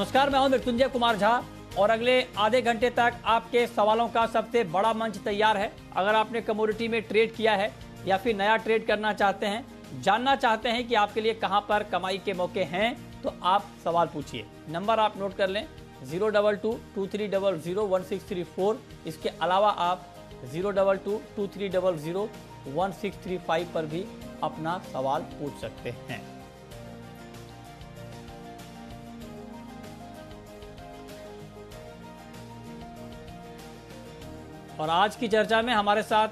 नमस्कार, मैं हूं मृत्युंजय कुमार झा और अगले आधे घंटे तक आपके सवालों का सबसे बड़ा मंच तैयार है। अगर आपने कमोडिटी में ट्रेड किया है या फिर नया ट्रेड करना चाहते हैं, जानना चाहते हैं कि आपके लिए कहां पर कमाई के मौके हैं, तो आप सवाल पूछिए। नंबर आप नोट कर लें 02223001634। इसके अलावा आप 02223001635 पर भी अपना सवाल पूछ सकते हैं। और आज की चर्चा में हमारे साथ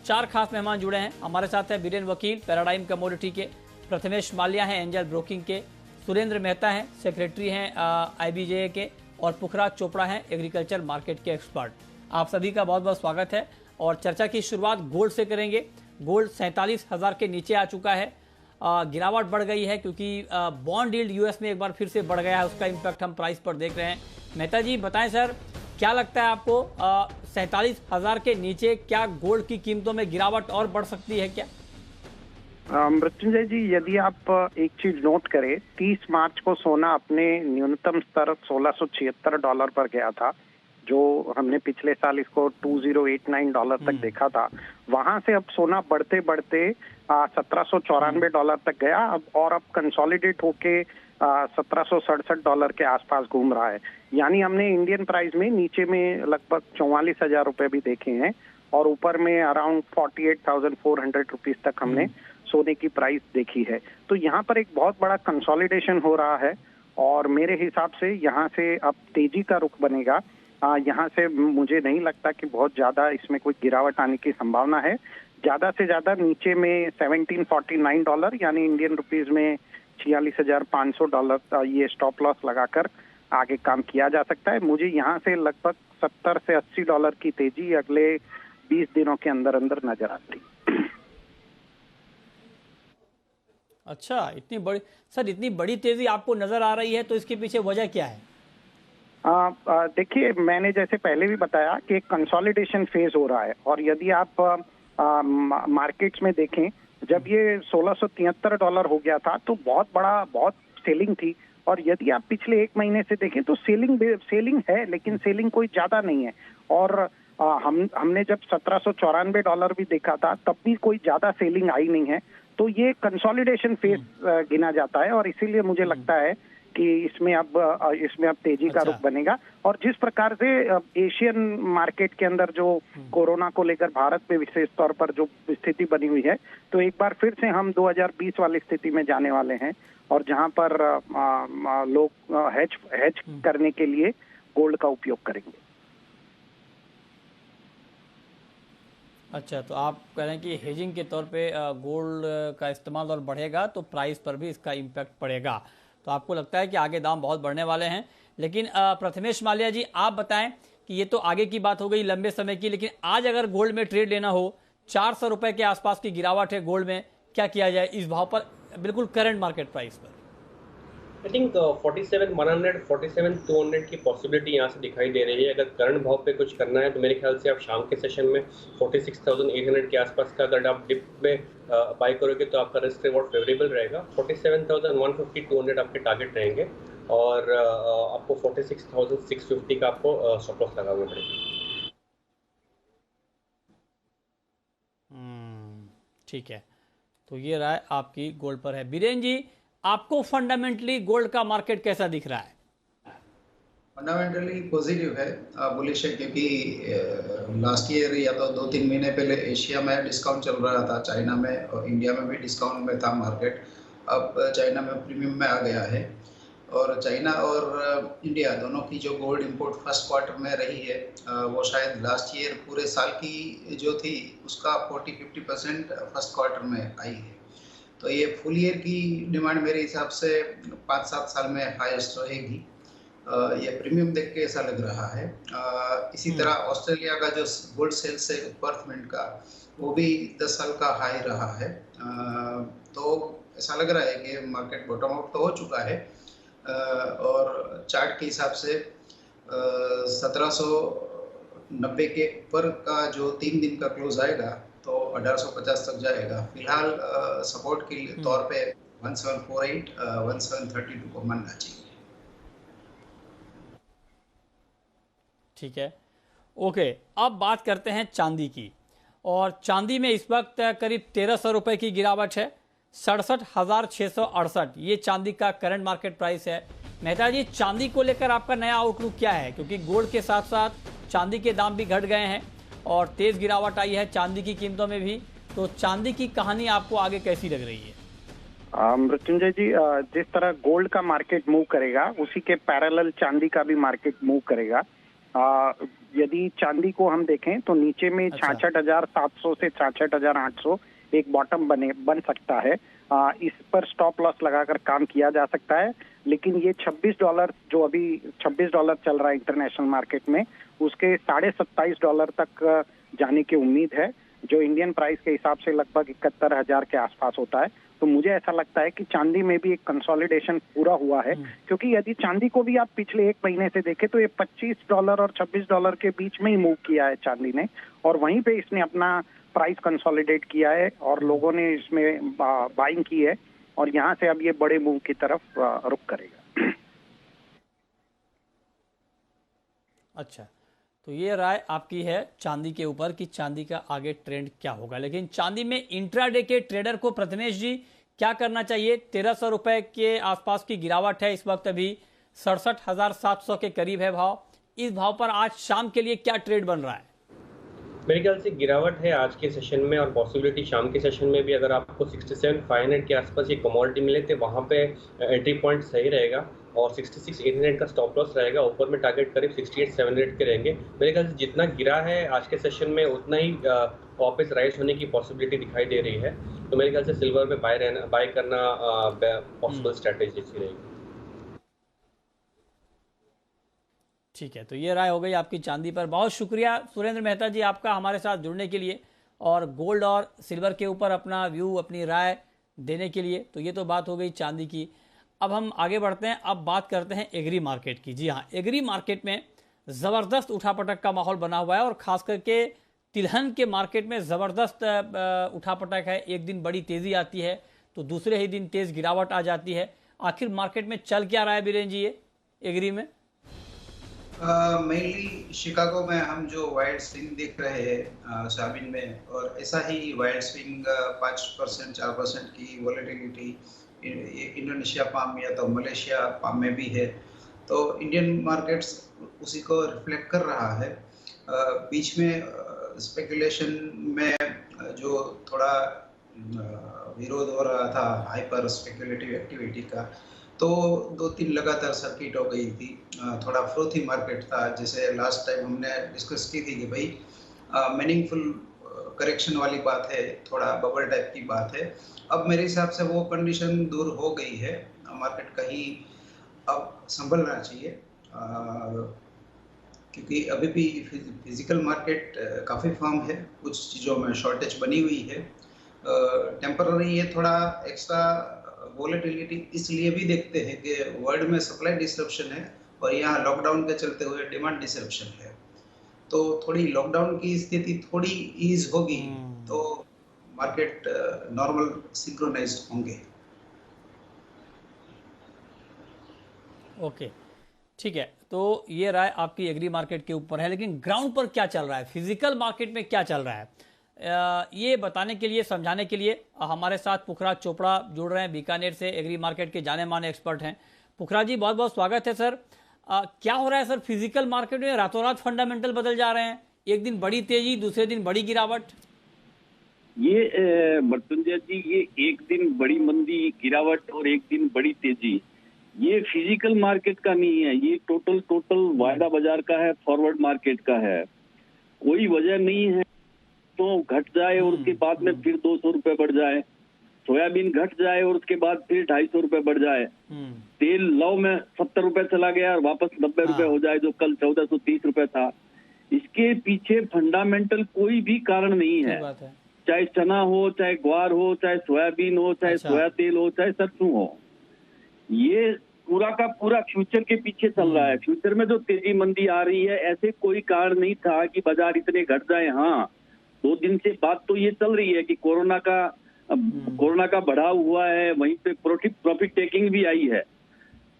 4 खास मेहमान जुड़े हैं। हमारे साथ है बीरेन वकील, पैराडाइम कमोडिटी के, प्रथमेश माल्या हैं एंजल ब्रोकिंग के, सुरेंद्र मेहता हैं सेक्रेटरी हैं IBJA के, और पुखराज चोपड़ा हैं एग्रीकल्चर मार्केट के एक्सपर्ट। आप सभी का बहुत बहुत स्वागत है। और चर्चा की शुरुआत गोल्ड से करेंगे। गोल्ड 47,000 के नीचे आ चुका है। गिरावट बढ़ गई है क्योंकि बॉन्ड यील्ड US में एक बार फिर से बढ़ गया है। उसका इम्पैक्ट हम प्राइस पर देख रहे हैं। मेहता जी बताएं सर, क्या लगता है आपको 47,000 के नीचे क्या गोल्ड की कीमतों में गिरावट और बढ़ सकती है क्या? मृत्युंजय जी, यदि आप एक चीज नोट करें, 30 मार्च को सोना अपने न्यूनतम स्तर $1676 पर गया था, जो हमने पिछले साल इसको $2089 तक देखा था। वहां से अब सोना बढ़ते बढ़ते $1794 तक गया और अब कंसोलिडेट होके $1767 के आसपास घूम रहा है। यानी हमने इंडियन प्राइस में नीचे में लगभग 44,000 रुपए भी देखे हैं और ऊपर में अराउंड 48,400 रुपीज तक हमने सोने की प्राइस देखी है। तो यहाँ पर एक बहुत बड़ा कंसोलिडेशन हो रहा है और मेरे हिसाब से यहाँ से अब तेजी का रुख बनेगा। यहाँ से मुझे नहीं लगता कि बहुत ज्यादा इसमें कोई गिरावट आने की संभावना है। ज्यादा से ज्यादा नीचे में $1749 यानी इंडियन रुपीज में $46,500 ये स्टॉप लॉस लगाकर आगे काम किया जा सकता है। मुझे यहाँ से लगभग $70 से $80 की तेजी अगले 20 दिनों के अंदर अंदर नजर आती। अच्छा, इतनी बड़ी तेजी आपको नजर आ रही है, तो इसके पीछे वजह क्या है? देखिए, मैंने जैसे पहले भी बताया कि एक कंसोलिडेशन फेज हो रहा है और यदि आप मार्केट्स में देखें, जब ये $1673 हो गया था तो बहुत सेलिंग थी। और यदि आप पिछले 1 महीने से देखें तो सेलिंग है, लेकिन सेलिंग कोई ज्यादा नहीं है। और हमने जब $1794 भी देखा था तब भी कोई ज्यादा सेलिंग आई नहीं है। तो ये कंसोलिडेशन फेज गिना जाता है और इसीलिए मुझे लगता है कि इसमें अब तेजी का रुख बनेगा। और जिस प्रकार से एशियन मार्केट के अंदर जो कोरोना को लेकर भारत में विशेष तौर पर जो स्थिति बनी हुई है, तो एक बार फिर से हम 2020 वाली स्थिति में जाने वाले हैं और जहां पर लोग हेज करने के लिए गोल्ड का उपयोग करेंगे। अच्छा, तो आप कह रहे हैं कि हेजिंग के तौर पे गोल्ड का इस्तेमाल और बढ़ेगा तो प्राइस पर भी इसका इम्पैक्ट पड़ेगा। तो आपको लगता है कि आगे दाम बहुत बढ़ने वाले हैं। लेकिन प्रथमेश माल्या जी, आप बताएं कि ये तो आगे की बात हो गई लंबे समय की, लेकिन आज अगर गोल्ड में ट्रेड लेना हो, 400 रुपए के आसपास की गिरावट है गोल्ड में, क्या किया जाए इस भाव पर, बिल्कुल करंट मार्केट प्राइस पर? आई थिंक 47,100 47,200 की पॉसिबिलिटी यहाँ से दिखाई दे रही है। अगर करंट भाव पे कुछ करना है तो मेरे ख्याल से आप शाम के सेशन में 46,800 के आसपास का अगर आप डिप में बाई करोगे तो आपका रिस्क रिवॉर्ड फेवरेबल रहेगा। 47,150-200 आपके टारगेट रहेंगे और आपको 46,650 का आपको स्टॉप लॉस लगाना पड़ेगा। ठीक है, तो ये राय आपकी गोल्ड पर है। बीरेन जी, आपको फंडामेंटली गोल्ड का मार्केट कैसा दिख रहा है? फंडामेंटली पॉजिटिव है, बुलिश है, क्योंकि लास्ट ईयर या तो 2-3 महीने पहले एशिया में डिस्काउंट चल रहा था, चाइना में और इंडिया में भी डिस्काउंट में था मार्केट। अब चाइना में प्रीमियम में आ गया है और चाइना और इंडिया दोनों की जो गोल्ड इंपोर्ट फर्स्ट क्वार्टर में रही है वो शायद लास्ट ईयर पूरे साल की जो थी उसका 40-50% फर्स्ट क्वार्टर में आई है। तो ये फुल ईयर की डिमांड मेरे हिसाब से 5-7 साल में हाईएस्ट रहेगी। ये प्रीमियम देख के ऐसा लग रहा है। इसी तरह ऑस्ट्रेलिया का जो गोल्ड सेल्स है पर्थ मिंट का, वो भी 10 साल का हाई रहा है। तो ऐसा लग रहा है कि मार्केट बॉटम आउट तो हो चुका है और चार्ट के हिसाब से 1790 के ऊपर का जो 3 दिन का क्लोज आएगा तो 1850 तक जाएगा। फिलहाल सपोर्ट के तौर पे 1748 1732 को मानना चाहिए। ठीक है, ओके। अब बात करते हैं चांदी की, और चांदी में इस वक्त करीब 1300 रुपये की गिरावट है, 67,668 ये चांदी का करंट मार्केट प्राइस है। मेहता जी, चांदी को लेकर आपका नया आउटलुक क्या है, क्योंकि गोल्ड के साथ साथ चांदी के दाम भी घट गए हैं और तेज गिरावट आई है चांदी की कीमतों में भी, तो चांदी की कहानी आपको आगे कैसी लग रही है? मृत्युंजय जी, जिस तरह गोल्ड का मार्केट मूव करेगा उसी के पैरेलल चांदी का भी मार्केट मूव करेगा। यदि चांदी को हम देखें तो नीचे में 66,700 से 66,800 एक बॉटम बन सकता है। इस पर स्टॉप लॉस लगाकर काम किया जा सकता है, लेकिन ये $26 जो अभी $26 चल रहा है इंटरनेशनल मार्केट में, उसके $27.5 तक जाने की उम्मीद है, जो इंडियन प्राइस के हिसाब से लगभग 71,000 के आसपास होता है। तो मुझे ऐसा लगता है कि चांदी में भी एक कंसोलिडेशन पूरा हुआ है, क्योंकि यदि चांदी को भी आप पिछले एक महीने से देखें तो ये $25 और $26 के बीच में ही मूव किया है चांदी ने, और वहीं पे इसने अपना प्राइस कंसोलिडेट किया है और लोगों ने इसमें बाइंग की है, और यहाँ से अब ये बड़े मूव की तरफ रुख करेगा। अच्छा, तो ये राय आपकी है चांदी के ऊपर कि चांदी का आगे ट्रेंड क्या होगा, लेकिन चांदी में इंट्राडे के ट्रेडर को प्रथमेश जी क्या करना चाहिए? 1300 रुपए के आसपास की गिरावट है इस वक्त, अभी 67,700 के करीब है भाव। इस भाव पर आज शाम के लिए क्या ट्रेड बन रहा है? मेरे ख्याल से गिरावट है आज के सेशन में, और पॉसिबिलिटी शाम के सेशन में भी। अगर आपको 67,500 के आसपास ये कमोडिटी मिले तो वहाँ पे एंट्री पॉइंट सही रहेगा, और 66,800 का स्टॉप लॉस रहेगा। ऊपर में टारगेट करीब 68,700 के रहेंगे। मेरे ख्याल से जितना गिरा है आज के सेशन में उतना ही वापस राइज होने की पॉसिबिलिटी दिखाई दे रही है। तो मेरे ख्याल से सिल्वर में बाय करना पॉसिबल स्ट्रैटेजी रहेगी। ठीक है, तो ये राय हो गई आपकी चांदी पर। बहुत शुक्रिया सुरेंद्र मेहता जी आपका हमारे साथ जुड़ने के लिए और गोल्ड और सिल्वर के ऊपर अपना व्यू, अपनी राय देने के लिए। तो ये तो बात हो गई चांदी की। अब हम आगे बढ़ते हैं, अब बात करते हैं एग्री मार्केट की। जी हाँ, एग्री मार्केट में ज़बरदस्त उठापटक का माहौल बना हुआ है, और ख़ास करके तिलहन के मार्केट में ज़बरदस्त उठापटक है। एक दिन बड़ी तेज़ी आती है तो दूसरे ही दिन तेज़ गिरावट आ जाती है। आखिर मार्केट में चल क्या रहा है बीरेन जी ये एग्री में? मेनली शिकागो में हम जो वाइड स्विंग देख रहे हैं सोयाबीन में, और ऐसा ही वाइड स्विंग 5% 4% की वॉलेटिलिटी इंडोनेशिया पाम या तो मलेशिया पाम में भी है। तो इंडियन मार्केट्स उसी को रिफ्लेक्ट कर रहा है। बीच में स्पेकुलेशन में जो थोड़ा विरोध हो रहा था हाइपर स्पेकुलेटिव एक्टिविटी का, तो 2-3 लगातार सर्किट हो गई थी। थोड़ा फ्रोथी मार्केट था, जैसे लास्ट टाइम हमने डिस्कस की थी कि भाई मीनिंगफुल करेक्शन वाली बात है, थोड़ा बबल टाइप की बात है। अब मेरे हिसाब से वो कंडीशन दूर हो गई है। मार्केट कहीं अब संभलना चाहिए, क्योंकि अभी भी फिजिकल मार्केट काफ़ी फर्म है, कुछ चीज़ों में शॉर्टेज बनी हुई है। टेम्पररी ये थोड़ा एक्स्ट्रा वोलेटिलिटी इसलिए भी देखते हैं कि वर्ल्ड में सप्लाई डिसरप्शन है और यहाँ लॉकडाउन के चलते हुए डिमांड डिसरप्शन है। तो थोड़ी लॉकडाउन की स्थिति थोड़ी ईज होगी तो मार्केट नॉर्मल सिंक्रोनाइज्ड होंगे। ओके, ठीक है, तो ये राय आपकी एग्री मार्केट के ऊपर है, लेकिन ग्राउंड पर क्या चल रहा है, फिजिकल मार्केट में क्या चल रहा है, ये बताने के लिए, समझाने के लिए हमारे साथ पुखराज चोपड़ा जुड़ रहे हैं बीकानेर से, एग्री मार्केट के जाने माने एक्सपर्ट हैं। पुखराज जी, बहुत बहुत स्वागत है सर। क्या हो रहा है सर फिजिकल मार्केट में? रातों रात फंडामेंटल बदल जा रहे हैं, एक दिन बड़ी तेजी, दूसरे दिन बड़ी गिरावट। ये मृत्युंजय जी, ये एक दिन बड़ी मंदी गिरावट और एक दिन बड़ी तेजी, ये फिजिकल मार्केट का नहीं है, ये टोटल वायदा बाजार का है, फॉरवर्ड मार्केट का है। कोई वजह नहीं है तो घट जाए और उसके बाद में फिर 200 रुपए बढ़ जाए, सोयाबीन घट जाए और उसके बाद फिर 250 रुपए बढ़ जाए, तेल लौ में 70 रुपए चला गया और वापस 90 रुपए हो जाए, जो कल 1430 रुपए था। इसके पीछे फंडामेंटल कोई भी कारण नहीं है, चाहे चना हो, चाहे ग्वार हो, चाहे सोयाबीन हो, चाहे सोया तेल हो, चाहे सरसों हो। ये पूरा का पूरा फ्यूचर के पीछे चल रहा है। फ्यूचर में जो तेजी मंदी आ रही है, ऐसे कोई कारण नहीं था कि बाजार इतने घट जाए। हाँ, 2 दिन से बात तो ये चल रही है कि कोरोना का बढ़ाव हुआ है, वहीं पे प्रॉफिट टेकिंग भी आई है,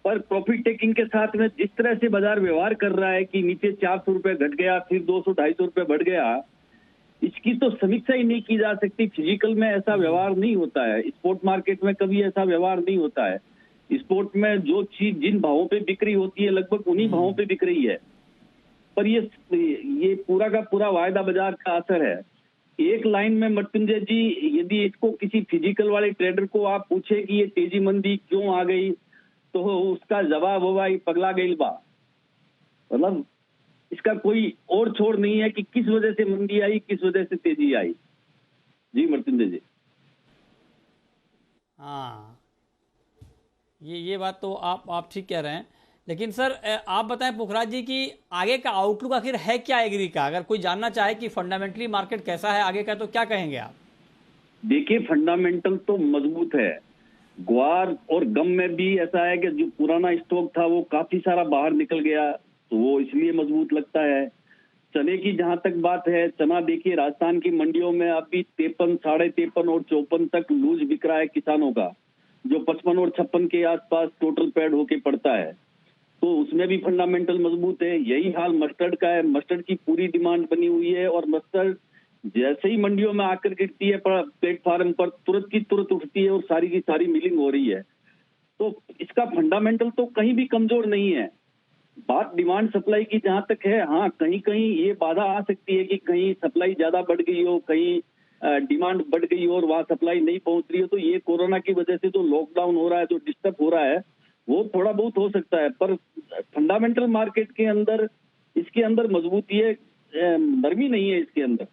पर प्रॉफिट टेकिंग के साथ में जिस तरह से बाजार व्यवहार कर रहा है कि नीचे 400 रुपए घट गया, फिर 200-250 रुपए बढ़ गया, इसकी तो समीक्षा ही नहीं की जा सकती। फिजिकल में ऐसा व्यवहार नहीं होता है, स्पॉट मार्केट में कभी ऐसा व्यवहार नहीं होता है। स्पॉट में जो चीज जिन भावों पे बिक्री होती है लगभग उन्हीं भावों पे बिक रही है। पर ये पूरा का पूरा वायदा बाजार का असर है। एक लाइन में मृत्युंजय जी, यदि इसको किसी फिजिकल वाले ट्रेडर को आप पूछे कि ये तेजी मंदी क्यों आ गई, तो उसका जवाब होगा ये पगला गई बा। मतलब इसका कोई और छोर नहीं है कि किस वजह से मंदी आई, किस वजह से तेजी आई। जी मृत्युंजय जी। हाँ, ये बात तो आप ठीक कह रहे हैं, लेकिन सर आप बताएं पुखराज जी कि आगे का आउटलुक आखिर है क्या एग्री का? अगर कोई जानना चाहे कि फंडामेंटली मार्केट कैसा है आगे का, तो क्या कहेंगे आप? देखिए, फंडामेंटल तो मजबूत है। ग्वार और गम में भी ऐसा है कि जो पुराना स्टॉक था वो काफी सारा बाहर निकल गया, तो वो इसलिए मजबूत लगता है। चने की जहां तक बात है, चना देखिए राजस्थान की मंडियों में अभी 53, 53.5 और 54 तक लूज बिक रहा है किसानों का, जो 55 और 56 के आसपास टोटल पैड होके पड़ता है, तो उसमें भी फंडामेंटल मजबूत है। यही हाल मस्टर्ड का है। मस्टर्ड की पूरी डिमांड बनी हुई है और मस्टर्ड जैसे ही मंडियों में आकर गिरती है प्लेटफार्म पर, तुरंत की तुरंत उठती है और सारी की सारी मिलिंग हो रही है। तो इसका फंडामेंटल तो कहीं भी कमजोर नहीं है। बात डिमांड सप्लाई की जहां तक है, हाँ कहीं कहीं ये बाधा आ सकती है कि कहीं सप्लाई ज्यादा बढ़ गई हो, कहीं डिमांड बढ़ गई हो और वहां सप्लाई नहीं पहुंच रही हो, तो ये कोरोना की वजह से जो लॉकडाउन हो रहा है, जो डिस्टर्ब हो रहा है, वो थोड़ा बहुत हो सकता है। पर फंडामेंटल मार्केट के अंदर, इसके अंदर मजबूती है, नरमी नहीं है इसके अंदर।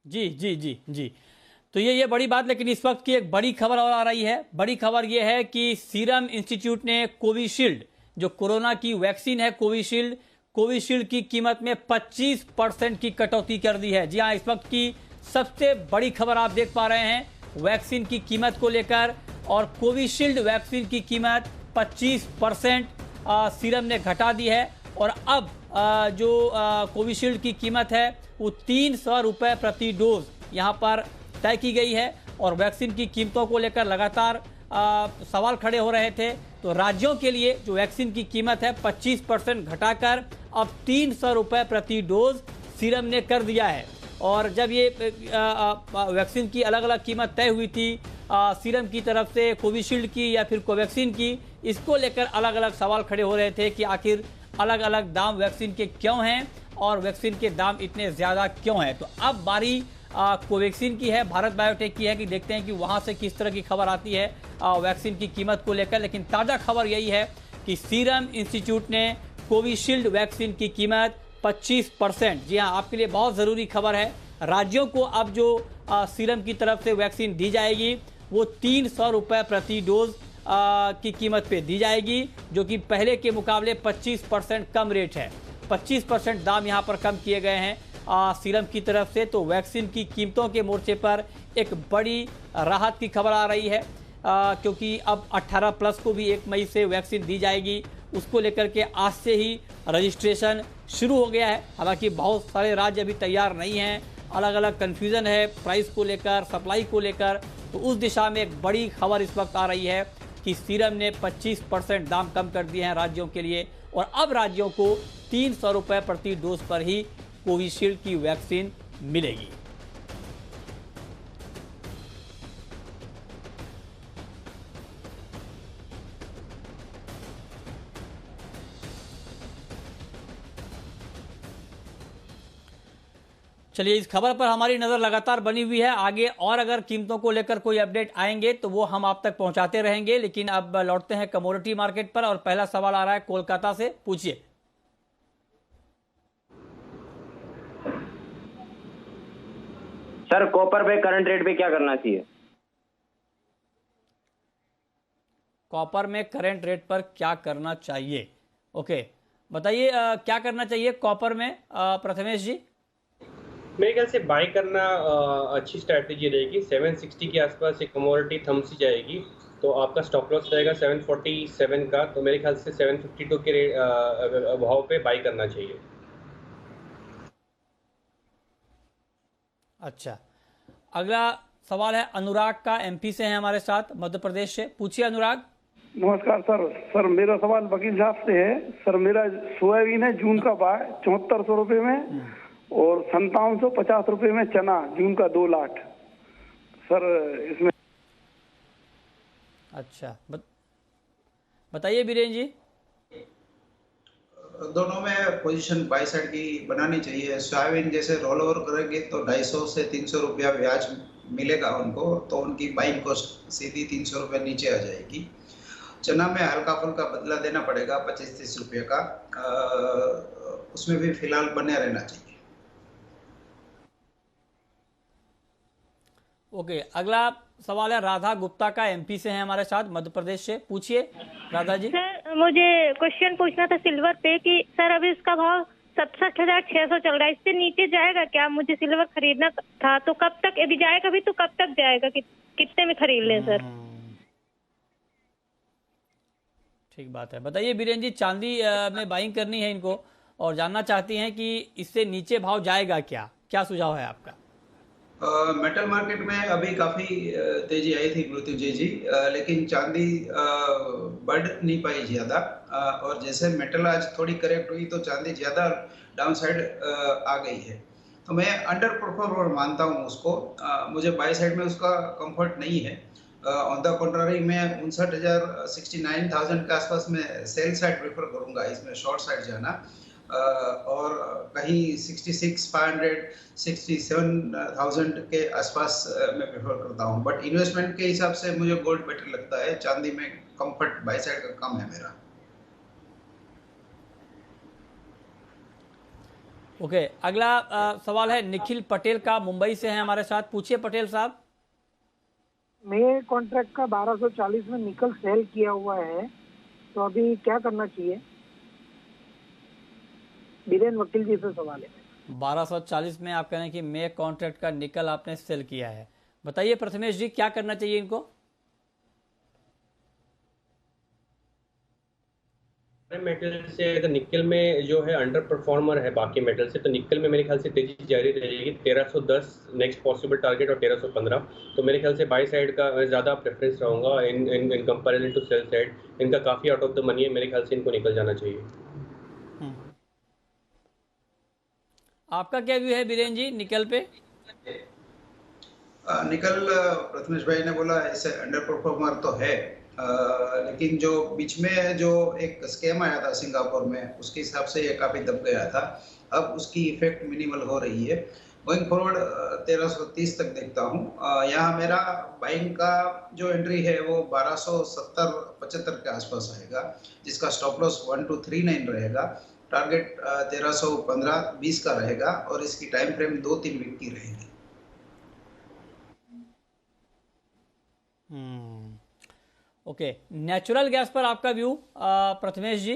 जी जी जी जी, तो ये बड़ी बात। लेकिन इस वक्त की एक बड़ी खबर और आ रही है। बड़ी खबर ये है कि सीरम इंस्टीट्यूट ने कोविशील्ड, जो कोरोना की वैक्सीन है कोविशील्ड की कीमत में 25% की कटौती कर दी है। जी हाँ, इस वक्त की सबसे बड़ी खबर आप देख पा रहे हैं वैक्सीन की कीमत को लेकर, और कोविशील्ड वैक्सीन की कीमत 25% सीरम ने घटा दी है। और अब जो कोविशील्ड की कीमत है वो 300 रुपये प्रति डोज यहाँ पर तय की गई है। और वैक्सीन की कीमतों को लेकर लगातार सवाल खड़े हो रहे थे, तो राज्यों के लिए जो वैक्सीन की कीमत है 25% घटाकर अब 300 रुपये प्रति डोज सीरम ने कर दिया है। और जब ये वैक्सीन की अलग अलग कीमत तय हुई थी सीरम की तरफ से, कोविशील्ड की या फिर कोवैक्सीन की, इसको लेकर अलग अलग सवाल खड़े हो रहे थे कि आखिर अलग अलग दाम वैक्सीन के क्यों हैं और वैक्सीन के दाम इतने ज़्यादा क्यों हैं। तो अब बारी कोवैक्सीन की है, भारत बायोटेक की है, कि देखते हैं कि वहाँ से किस तरह की खबर आती है वैक्सीन की कीमत को लेकर। लेकिन ताज़ा खबर यही है कि सीरम इंस्टीट्यूट ने कोविशील्ड वैक्सीन की कीमत 25%, जी हाँ आपके लिए बहुत ज़रूरी खबर है, राज्यों को अब जो सीरम की तरफ से वैक्सीन दी जाएगी वो 300 रुपये प्रति डोज की कीमत पे दी जाएगी, जो कि पहले के मुकाबले 25% कम रेट है। 25% दाम यहाँ पर कम किए गए हैं सीरम की तरफ से। तो वैक्सीन की कीमतों के मोर्चे पर एक बड़ी राहत की खबर आ रही है, क्योंकि अब 18+ को भी 1 मई से वैक्सीन दी जाएगी। उसको लेकर के आज से ही रजिस्ट्रेशन शुरू हो गया है। हालांकि बहुत सारे राज्य अभी तैयार नहीं हैं, अलग अलग कन्फ्यूज़न है प्राइस को लेकर, सप्लाई को लेकर। तो उस दिशा में एक बड़ी खबर इस वक्त आ रही है कि सीरम ने 25% दाम कम कर दिए हैं राज्यों के लिए, और अब राज्यों को 300 रुपये प्रति डोज पर ही कोविशील्ड की वैक्सीन मिलेगी। चलिए, इस खबर पर हमारी नज़र लगातार बनी हुई है। आगे और अगर कीमतों को लेकर कोई अपडेट आएंगे तो वो हम आप तक पहुंचाते रहेंगे। लेकिन अब लौटते हैं कमोडिटी मार्केट पर, और पहला सवाल आ रहा है कोलकाता से। पूछिए। सर, कॉपर पे करंट रेट पे क्या करना चाहिए? कॉपर में करंट रेट पर क्या करना चाहिए? ओके, बताइए क्या करना चाहिए कॉपर में प्रथमेश जी? मेरे ख्याल से बाय करना अच्छी स्ट्रैटेजी रहेगी। 760 के आसपास एक कमोडिटी थम सी जाएगी, तो आपका स्टॉप लॉस रहेगा 747 का। तो मेरे ख्याल से 752 के भाव पे बाय करना चाहिए। अच्छा, अगला सवाल है अनुराग का, एमपी से हैं हमारे साथ, मध्य प्रदेश से। पूछिए अनुराग। नमस्कार सर। सर मेरा सवाल वकील साहब से है। सर मेरा सोयाबीन है जून का भाव 7400 रुपये में और 5750 रुपये में चना जून का 2 लाख। सर इसमें अच्छा बताइए बीरेन जी। दोनों में पोजीशन बाई साइड की बनानी चाहिए। सोयाबीन जैसे रोल ओवर करेंगे तो 250 से 300 रुपया ब्याज मिलेगा उनको, तो उनकी बाइंग कॉस्ट सीधी 300 रुपये नीचे आ जाएगी। चना में हल्का फुल्का बदला देना पड़ेगा 25-30 रुपये का, उसमें भी फिलहाल बने रहना चाहिए। ओके, अगला सवाल है राधा गुप्ता का, एमपी से है हमारे साथ, मध्य प्रदेश से। पूछिए राधा जी। सर मुझे क्वेश्चन पूछना था सिल्वर पे कि सर अभी इसका भाव 67,600 चल रहा है, इससे नीचे जाएगा क्या? मुझे सिल्वर खरीदना था, तो कब तक, यदि जाएगा भी तो कब तक जाएगा, कितने में खरीद लें सर? ठीक बात है। बताइए बीरेन जी, चांदी में बाइंग करनी है इनको और जानना चाहती हैं कि इससे नीचे भाव जाएगा क्या, क्या सुझाव है आपका? मेटल मार्केट में अभी काफी तेजी आई थी मृत्युंजय जी, लेकिन चांदी बढ़ नहीं पाई ज्यादा, और जैसे मेटल आज थोड़ी करेक्ट हुई तो चांदी ज्यादा डाउन साइड आ गई है। तो मैं अंडर परफॉर्मर मानता हूँ उसको, मुझे बाई साइड में उसका कंफर्ट नहीं है। ऑन द कॉन्ट्ररी मैं 69,000 के आसपास में सेल साइड प्रेफर करूंगा, इसमें शॉर्ट साइड जाना, और कहीं 66,500 67,000 के आसपास मैं प्रेफर करता हूं। बट इन्वेस्टमेंट के हिसाब से मुझे गोल्ड बेटर लगता है, चांदी में कंफर्ट बाई साइड का कम है मेरा। ओके, अगला सवाल है निखिल पटेल का, मुंबई से है हमारे साथ। पूछिए पटेल साहब। मेरे कॉन्ट्रैक्ट का 1240 में निकल सेल किया हुआ है, तो अभी क्या करना चाहिए? बीरेन वकील जी से सवाल है। 1240 में आप कह रहे हैं कि मे कॉन्ट्रैक्ट का निकल आपने सेल किया है। बताइए प्रथमेश जी, क्या करना चाहिए इनको? मेटल से अगर निकल में जो है अंडर परफॉर्मर है बाकी मेटल से, तो निकल में मेरे ख्याल से तेजी जारी रहेगी। 1310 नेक्स्ट पॉसिबल टारगेट और 1315, तो मेरे ख्याल से बाई साइड का ज़्यादा प्रेफरेंस रहूँगा इन कंपैरिजन टू सेल साइड। इनका काफ़ी आउट ऑफ द मनी है, मेरे ख्याल से इनको निकल जाना चाहिए। आपका क्या व्यू है बीरेन जी निकल पे? निकल प्रथमेश भाई ने बोला ऐसे अंडर परफॉर्मर तो है, लेकिन जो बीच में जो एक स्कैम आया था सिंगापुर में, उसके हिसाब से ये काफी दब गया था। अब उसकी इफेक्ट मिनिमल हो रही है। गोइंग फॉरवर्ड 1330 तक देखता हूँ। यहाँ मेरा बाइंग का जो एंट्री है वो 1270-75 के आसपास आएगा, जिसका स्टॉप लॉस 1239 रहेगा। टारगेट 1315-20 का रहेगा, और इसकी टाइम फ्रेम 2-3 वीक की रहेगी। ओके, नेचुरल गैस पर आपका व्यू प्रथमेश जी?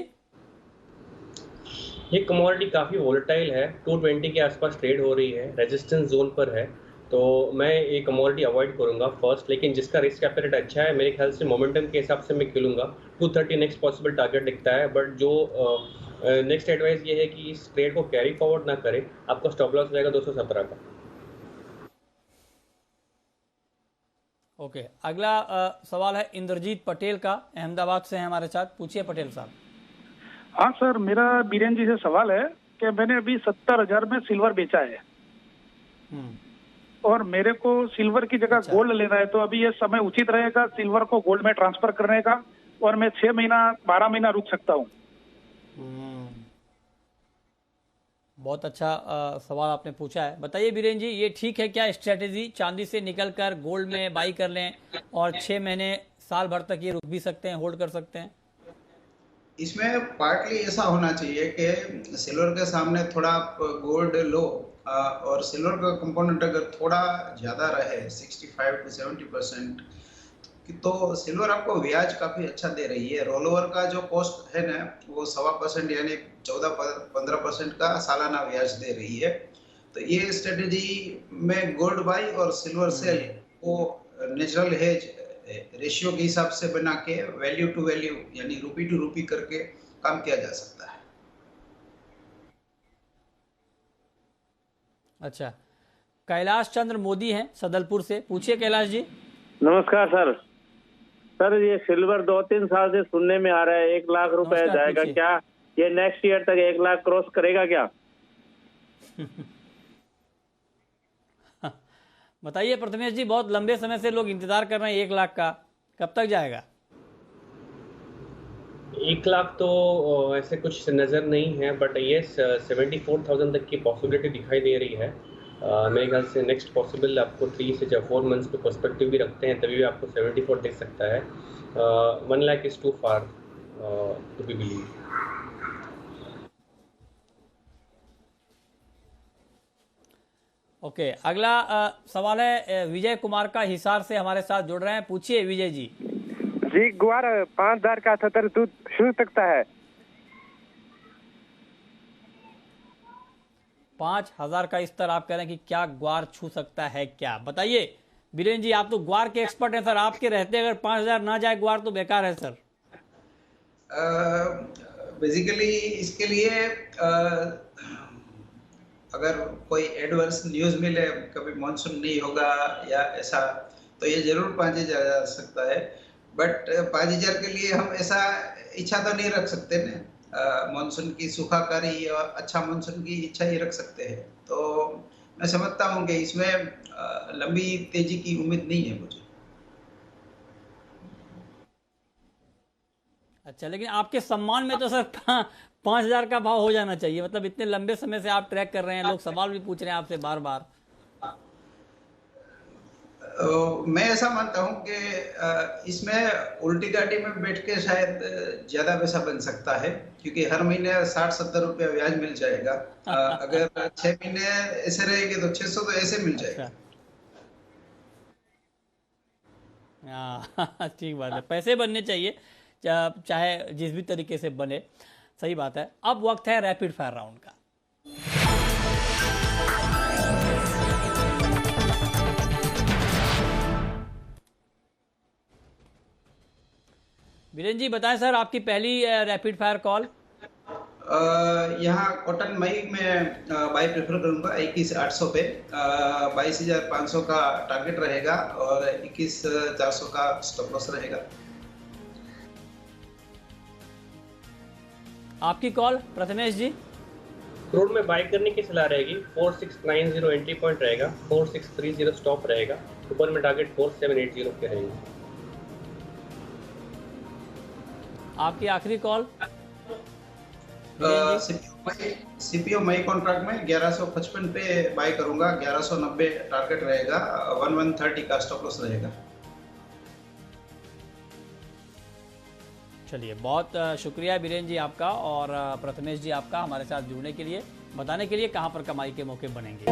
ये कमोडिटी काफ़ी वोलेटाइल है, 220 के आसपास ट्रेड हो रही है, रेजिस्टेंस जोन पर है, तो मैं ये कमोडिटी अवॉइड करूंगा फर्स्ट। लेकिन जिसका रिस्क एपेटाइट अच्छा है, मेरे ख्याल से मोमेंटम के हिसाब से मैं खेलूंगा। 230 नेक्स्ट पॉसिबल टारगेट दिखता है, बट जो नेक्स्ट एडवाइस ये है कि इस ट्रेड को कैरी फॉरवर्ड ना करें। आपका स्टॉप लॉस रहेगा 217 का। ओके, अगला सवाल है इंद्रजीत पटेल का, अहमदाबाद से है हमारे साथ। पूछिए पटेल साहब। हाँ सर, मेरा बीरेन जी से सवाल है कि मैंने अभी 70,000 में सिल्वर बेचा है और मेरे को सिल्वर की जगह गोल्ड लेना है, तो अभी ये समय उचित रहेगा सिल्वर को गोल्ड में ट्रांसफर करने का, और मैं 6 महीना 12 महीना रुक सकता हूँ? बहुत अच्छा सवाल आपने पूछा है। बताइए बीरेन जी, ये ठीक है क्या स्ट्रेटेजी, चांदी से निकलकर गोल्ड में बाई कर लें और 6 महीने साल भर तक ये रुक भी सकते हैं, होल्ड कर सकते हैं? इसमें पार्टली ऐसा होना चाहिए कि सिल्वर के सामने थोड़ा गोल्ड लो, और सिल्वर का कंपोनेंट अगर थोड़ा ज्यादा रहे 65 to 70%, तो सिल्वर आपको ब्याज काफी अच्छा दे रही है। रोल ओवर का जो कॉस्ट है ना, वो 1.25% यानी 14-15% का सालाना ब्याज दे रही है। तो ये स्ट्रेटेजी में गोल्ड बाई और सिल्वर सेल को नेचुरल हेज रेशियो के हिसाब से बना के वैल्यू टू वैल्यू यानी रूपी टू रूपी करके काम किया जा सकता है। अच्छा, कैलाश चंद्र मोदी हैं सदलपुर से। पूछिए कैलाश जी। नमस्कार सर। सर ये सिल्वर 2-3 साल से सुनने में आ रहा है 1 लाख रुपए नमस्कार, जाएगा, पूछिए। क्या ये नेक्स्ट ईयर तक 1 लाख क्रॉस करेगा क्या? बताइए प्रथमेश जी, बहुत लंबे समय से लोग इंतजार कर रहे हैं 1 लाख का, कब तक जाएगा? 1 लाख तो ऐसे कुछ नज़र नहीं है, बट ये 74,000 तक की पॉसिबिलिटी दिखाई दे रही है। मेरे ख्याल से नेक्स्ट पॉसिबल आपको 3 से 4 मंथ्स पे पर्सपेक्टिव भी रखते हैं, तभी भी आपको 74 दिख सकता है। 1 lakh is too far to be believe. Okay, अगला सवाल है विजय कुमार का, हिसार से हमारे साथ जुड़ रहे हैं। पूछिए विजय जी। जी, ग्वार 5,000 का 70 दूध छू सकता है? 5,000 का स्तर आप कह रहे हैं कि क्या ग्वार छू सकता है क्या? बताइए बीरेन जी, आप तो ग्वार के एक्सपर्ट हैं सर, आपके रहते अगर 5,000 ना जाए ग्वार तो बेकार है सर। बेसिकली इसके लिए अगर कोई एडवर्स न्यूज मिले, कभी मानसून नहीं होगा या ऐसा, तो ये जरूर 5,000 जा सकता है। बट 5,000 के लिए हम ऐसा इच्छा तो नहीं रख सकते ना। मानसून की सुखाकारी और अच्छा मानसून की इच्छा ही रख सकते हैं। तो मैं समझता हूँ कि इसमें लंबी तेजी की उम्मीद नहीं है मुझे। अच्छा, लेकिन आपके सम्मान में तो सर 5,000 का भाव हो जाना चाहिए। मतलब इतने लंबे समय से आप ट्रैक कर रहे हैं, लोग सवाल भी पूछ रहे हैं आपसे बार बार। मैं ऐसा मानता हूं कि इसमें उल्टी गाड़ी में बैठ के शायद ज्यादा पैसा बन सकता है, क्योंकि हर महीने 60-70 रुपया ब्याज मिल जाएगा। अगर 6 महीने ऐसे रहेंगे तो 600 तो ऐसे मिल जाएगा। हाँ, ठीक बात है, पैसे बनने चाहिए चाहे जिस भी तरीके से बने, सही बात है। अब वक्त है रैपिड फायर राउंड का। बीरेन जी बताएं सर, आपकी पहली रैपिड फायर कॉल। यहाँ कॉटन मई में बाई प्रेफर करूंगा 21,800 पे। 22,500 का टारगेट रहेगा और 21,400 का स्टॉप लॉस रहेगा। आपकी कॉल प्रथमेश जी। क्रूड में बाय करने की सलाह रहेगी। 4690 एंट्री पॉइंट रहेगा, 4630 स्टॉप रहेगा। ऊपर में टारगेट 4780 के रहेंगे। आपकी आखिरी कॉल। सीपीओ मई कॉन्ट्रैक्ट में 1155 पे बाय करूंगा, 1190 टारगेट रहेगा, 1130 का स्टॉप लॉस रहेगा। चलिए, बहुत शुक्रिया बीरेन जी आपका और प्रथमेश जी आपका हमारे साथ जुड़ने के लिए, बताने के लिए कहां पर कमाई के मौके बनेंगे।